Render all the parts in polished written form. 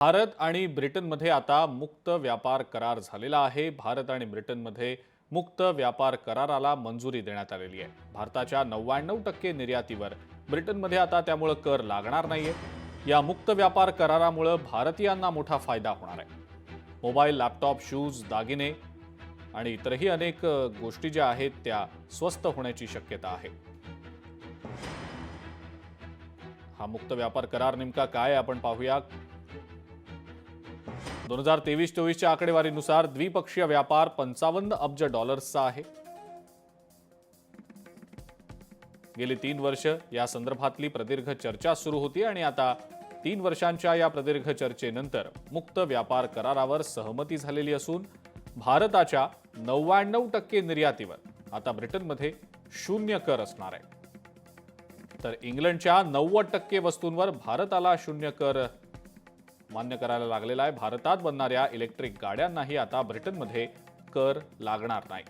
भारत आणि ब्रिटनमध्ये आता मुक्त व्यापार करार झालेला आहे। भारत आणि ब्रिटनमध्ये मुक्त व्यापार कराराला मंजुरी देण्यात आलेली आहे। भारताच्या 99% निर्यातीवर ब्रिटनमध्ये आता त्यामुळे कर लागणार नाहीये। या मुक्त व्यापार करारामुळे भारतीयांना मोठा फायदा होणार आहे। मोबाईल, लॅपटॉप, शूज, दागिने आणि इतरही अनेक गोष्टी ज्या आहेत त्या स्वस्त होण्याची शक्यता आहे। हा मुक्त व्यापार करार नेमका काय आपण पाहूया। 2023-24च्या आकडेवारीनुसार द्विपक्षीय व्यापार 55 अब्ज डॉलर्सचा आहे। गेली 3 वर्ष या संदर्भातली प्रदीर्घ चर्चा सुरू होती आणि आता 3 वर्षांच्या या प्रदीर्घ चर्चेनंतर मुक्त व्यापार करारावर सहमती झालेली असून भारताच्या 99% निर्यातीवर आता ब्रिटनमध्ये 0 कर असणार आहे। तर इंग्लंडच्या 90% वस्तूंवर भारताला 0 कर मान्य करायला लागलेला आहे। भारतात बनणाऱ्या इलेक्ट्रिक गाड्यांनाही आता ब्रिटनमध्ये कर लागणार नाही।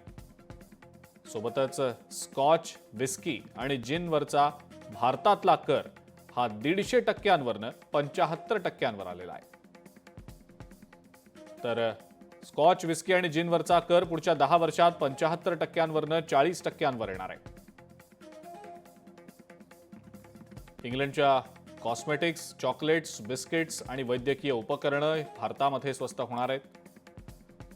सोबतच स्कॉच, विस्की आणि जिनवरचा भारतातला कर हा 150%वरनं 75%वर आलेला आहे। तर स्कॉच, विस्की आणि जिनवरचा कर पुढच्या 10 वर्षात 75%वरनं 40%वर येणार आहे। इंग्लंडच्या कॉस्मेटिक्स, चॉकलेट्स, बिस्किट्स आणि वैद्यकीय उपकरणं भारतामध्ये स्वस्त होणार आहेत।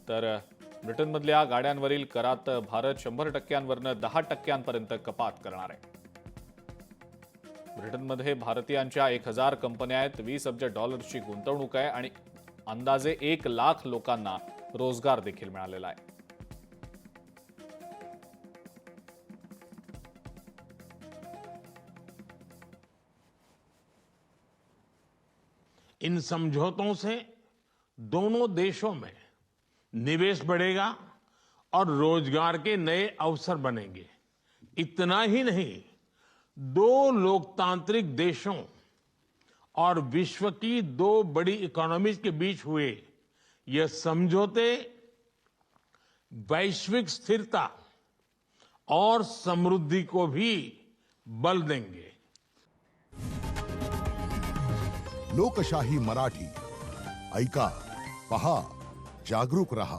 तर ब्रिटनमधल्या गाड्यांवरील करात भारत 100%वरनं 10%पर्यंत कपात करणार आहे। ब्रिटनमध्ये भारतीयांच्या 1000 कंपन्या आहेत, 20 अब्ज डॉलर्सची गुंतवणूक आहे आणि अंदाजे 1 लाख लोकांना रोजगार देखील मिळालेला आहे। इन समझौतों से दोनों देशों में निवेश बढ़ेगा और रोजगार के नए अवसर बनेंगे। इतना ही नहीं, दो लोकतांत्रिक देशों और विश्व की 2 बड़ी इकोनॉमीज के बीच हुए ये समझौते वैश्विक स्थिरता और समृद्धि को भी बल देंगे। लोकशाही मराठी ऐका, पहा, जागरूक रहा।